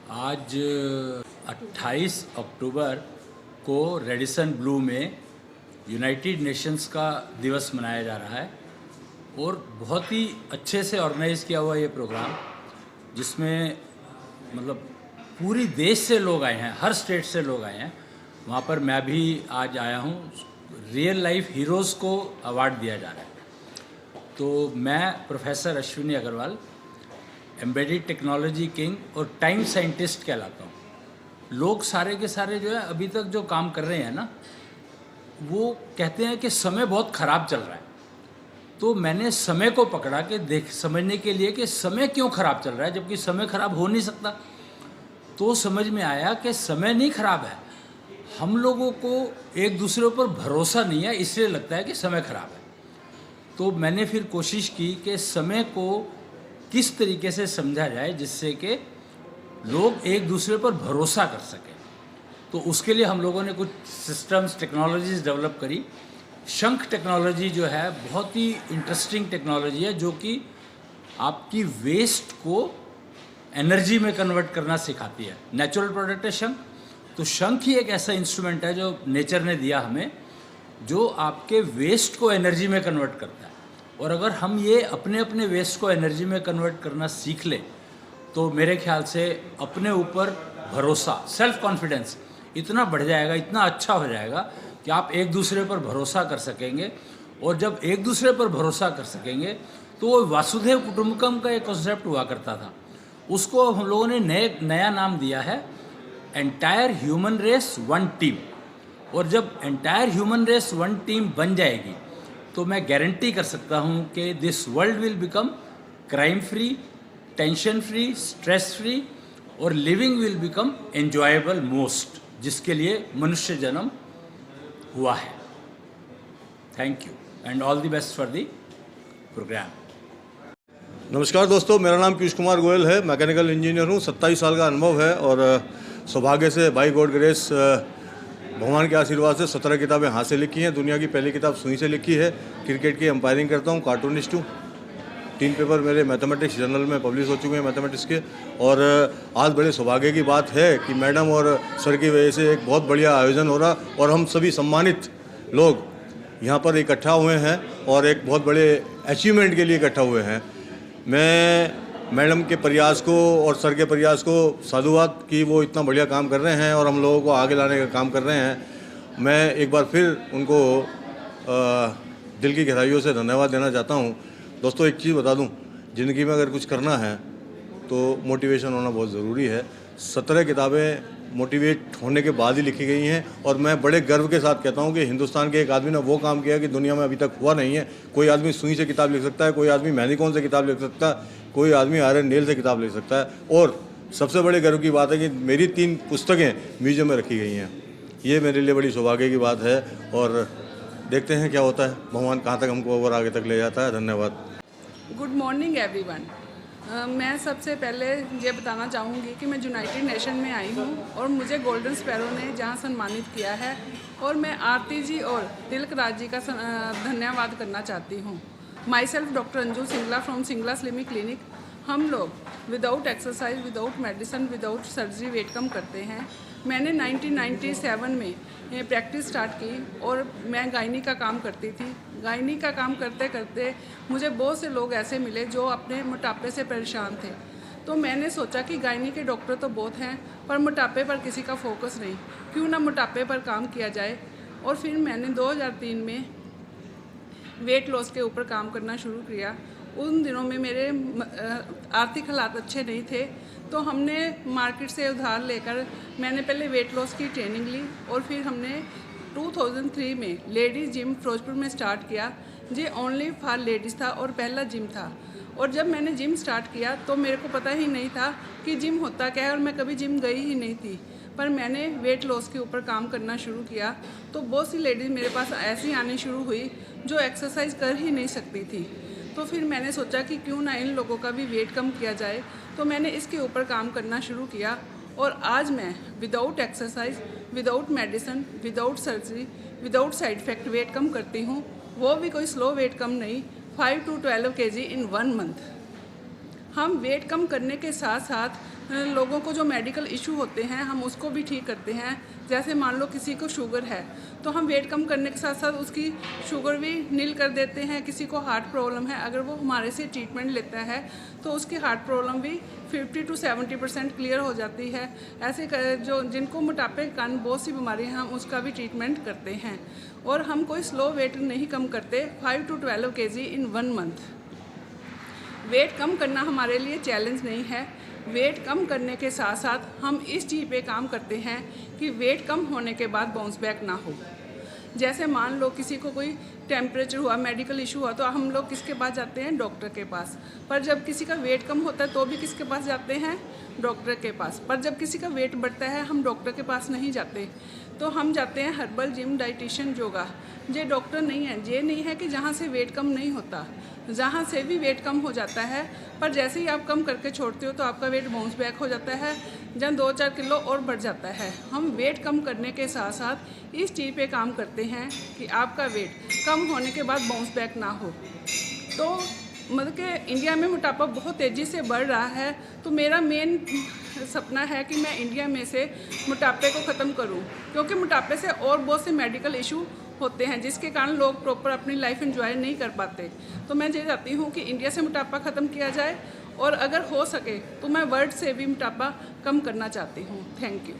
आज 28 अक्टूबर को Radisson Blu में यूनाइटेड नेशंस का दिवस मनाया जा रहा है और बहुत ही अच्छे से ऑर्गेनाइज़ किया हुआ ये प्रोग्राम, जिसमें मतलब पूरी देश से लोग आए हैं, हर स्टेट से लोग आए हैं। वहाँ पर मैं भी आज आया हूँ। रियल लाइफ हीरोज़ को अवार्ड दिया जा रहा है। तो मैं professor Ashwini Agrawal, embedded technology king और टाइम साइंटिस्ट कहलाता हूँ। लोग सारे के सारे जो है अभी तक जो काम कर रहे हैं ना, वो कहते हैं कि समय बहुत ख़राब चल रहा है। तो मैंने समय को पकड़ा के समझने के लिए कि समय क्यों ख़राब चल रहा है, जबकि समय ख़राब हो नहीं सकता। तो समझ में आया कि समय नहीं ख़राब है, हम लोगों को एक दूसरे पर भरोसा नहीं है, इसलिए लगता है कि समय ख़राब है। तो मैंने फिर कोशिश की कि समय को किस तरीके से समझा जाए जिससे कि लोग एक दूसरे पर भरोसा कर सकें। तो उसके लिए हम लोगों ने कुछ सिस्टम्स, टेक्नोलॉजीज़ डेवलप करी। शंख टेक्नोलॉजी जो है बहुत ही इंटरेस्टिंग टेक्नोलॉजी है, जो कि आपकी वेस्ट को एनर्जी में कन्वर्ट करना सिखाती है। नेचुरल प्रोडक्ट है शंख। तो शंख ही एक ऐसा इंस्ट्रूमेंट है जो नेचर ने दिया हमें, जो आपके वेस्ट को एनर्जी में कन्वर्ट करता है। और अगर हम ये अपने अपने वेस्ट को एनर्जी में कन्वर्ट करना सीख लें तो मेरे ख्याल से अपने ऊपर भरोसा, सेल्फ कॉन्फिडेंस इतना बढ़ जाएगा, इतना अच्छा हो जाएगा कि आप एक दूसरे पर भरोसा कर सकेंगे। और जब एक दूसरे पर भरोसा कर सकेंगे तो वो वासुदेव कुटुंबकम का एक कॉन्सेप्ट हुआ करता था, उसको हम लोगों ने नया नाम दिया है entire human race one team. और जब entire human race one team बन जाएगी तो मैं गारंटी कर सकता हूँ कि this world will become crime free, tension free, stress free और living will become enjoyable most, जिसके लिए मनुष्य जन्म हुआ है। Thank you and all the best for the programme. नमस्कार दोस्तों, मेरा नाम पीयूष कुमार गोयल है। मैकेनिकल इंजीनियर हूँ। 27 साल का अनुभव है और सौभाग्य से बाई गॉड ग्रेस, भगवान के आशीर्वाद से 17 किताबें हाथ से लिखी हैं। दुनिया की पहली किताब सुई से लिखी है। क्रिकेट की अंपायरिंग करता हूँ, कार्टूनिस्ट हूँ। 3 पेपर मेरे मैथमेटिक्स जर्नल में पब्लिश हो चुके हैं मैथमेटिक्स के। और आज बड़े सौभाग्य की बात है कि मैडम और सर की वजह से एक बहुत बढ़िया आयोजन हो रहा और हम सभी सम्मानित लोग यहाँ पर इकट्ठा हुए हैं और एक बहुत बड़े अचीवमेंट के लिए इकट्ठा हुए हैं। मैं मैडम के प्रयास को और सर के प्रयास को साधुवाद कि वो इतना बढ़िया काम कर रहे हैं और हम लोगों को आगे लाने का काम कर रहे हैं। मैं एक बार फिर उनको दिल की गहराइयों से धन्यवाद देना चाहता हूँ। दोस्तों, एक चीज़ बता दूँ, ज़िंदगी में अगर कुछ करना है तो मोटिवेशन होना बहुत ज़रूरी है। 17 किताबें मोटिवेट होने के बाद ही लिखी गई हैं और मैं बड़े गर्व के साथ कहता हूं कि हिंदुस्तान के एक आदमी ने वो काम किया कि दुनिया में अभी तक हुआ नहीं है। कोई आदमी सुई से किताब लिख सकता है, कोई आदमी मेहंदी से किताब लिख सकता है, कोई आदमी आयरन नेल से किताब लिख सकता है। और सबसे बड़े गर्व की बात है कि मेरी 3 पुस्तकें म्यूजियम में रखी गई हैं। ये मेरे लिए बड़ी सौभाग्य की बात है और देखते हैं क्या होता है, भगवान कहाँ तक हमको और आगे तक ले जाता है। धन्यवाद। Good morning everyone. मैं सबसे पहले ये बताना चाहूँगी कि मैं यूनाइटेड नेशन में आई हूँ और मुझे गोल्डन स्पैरो ने जहाँ सम्मानित किया है और मैं आरती जी और तिलक राज जी का धन्यवाद करना चाहती हूँ। Myself doctor Anju Singla from Singla slimming clinic. हम लोग without exercise, without medicine, without surgery weight कम करते हैं। मैंने 1997 में प्रैक्टिस स्टार्ट की और मैं गायनी का काम करती थी। गायनी का काम करते करते मुझे बहुत से लोग ऐसे मिले जो अपने मोटापे से परेशान थे। तो मैंने सोचा कि गायनी के डॉक्टर तो बहुत हैं पर मोटापे पर किसी का फोकस नहीं, क्यों ना मोटापे पर काम किया जाए। और फिर मैंने 2003 में वेट लॉस के ऊपर काम करना शुरू किया। उन दिनों में मेरे आर्थिक हालात अच्छे नहीं थे, तो हमने मार्केट से उधार लेकर मैंने पहले वेट लॉस की ट्रेनिंग ली और फिर हमने 2003 में लेडीज़ जिम फिरोजपुर में स्टार्ट किया। ये ओनली फॉर लेडीज़ था और पहला जिम था। और जब मैंने जिम स्टार्ट किया तो मेरे को पता ही नहीं था कि जिम होता क्या है और मैं कभी जिम गई ही नहीं थी। पर मैंने वेट लॉस के ऊपर काम करना शुरू किया तो बहुत सी लेडीज़ मेरे पास ऐसी आनी शुरू हुई जो एक्सरसाइज कर ही नहीं सकती थी। तो फिर मैंने सोचा कि क्यों ना इन लोगों का भी वेट कम किया जाए, तो मैंने इसके ऊपर काम करना शुरू किया। और आज मैं without exercise, without medicine, without surgery, without side effect weight कम करती हूँ, वो भी कोई स्लो वेट कम नहीं, 5 to 12 kg इन 1 मंथ। हम वेट कम करने के साथ साथ लोगों को जो मेडिकल इशू होते हैं हम उसको भी ठीक करते हैं। जैसे मान लो किसी को शुगर है तो हम वेट कम करने के साथ साथ उसकी शुगर भी नील कर देते हैं। किसी को हार्ट प्रॉब्लम है, अगर वो हमारे से ट्रीटमेंट लेता है तो उसकी हार्ट प्रॉब्लम भी 50 to 70% क्लियर हो जाती है। ऐसे जो जिनको मोटापे के कारण बहुत सी बीमारियाँ हैं हम उसका भी ट्रीटमेंट करते हैं। और हम कोई स्लो वेट नहीं कम करते, 5 to 12 kg in 1 month। Weight कम करना हमारे लिए चैलेंज नहीं है। वेट कम करने के साथ साथ हम इस चीज़ पे काम करते हैं कि वेट कम होने के बाद बाउंस बैक ना हो। जैसे मान लो किसी को कोई टेम्परेचर हुआ, मेडिकल इशू हुआ, तो हम लोग किसके पास जाते हैं? डॉक्टर के पास। पर जब किसी का वेट कम होता है तो भी किसके पास जाते हैं? डॉक्टर के पास। पर जब किसी का वेट बढ़ता है हम डॉक्टर के पास नहीं जाते, तो हम जाते हैं हर्बल, जिम, डाइटिशियन, योगा। ये डॉक्टर नहीं है, ये नहीं है कि जहाँ से वेट कम नहीं होता, जहाँ से भी वेट कम हो जाता है। पर जैसे ही आप कम करके छोड़ते हो तो आपका वेट बाउंस बैक हो जाता है, जहाँ 2-4 किलो और बढ़ जाता है। हम वेट कम करने के साथ साथ इस चीज़ पे काम करते हैं कि आपका वेट कम होने के बाद बाउंस बैक ना हो। तो मतलब कि इंडिया में मोटापा बहुत तेज़ी से बढ़ रहा है, तो मेरा मेन सपना है कि मैं इंडिया में से मोटापे को ख़त्म करूं, क्योंकि मोटापे से और बहुत से मेडिकल इशू होते हैं जिसके कारण लोग प्रॉपर अपनी लाइफ एंजॉय नहीं कर पाते। तो मैं ये चाहती हूँ कि इंडिया से मोटापा ख़त्म किया जाए, और अगर हो सके तो मैं वर्ल्ड से भी मोटापा कम करना चाहती हूँ। Thank you.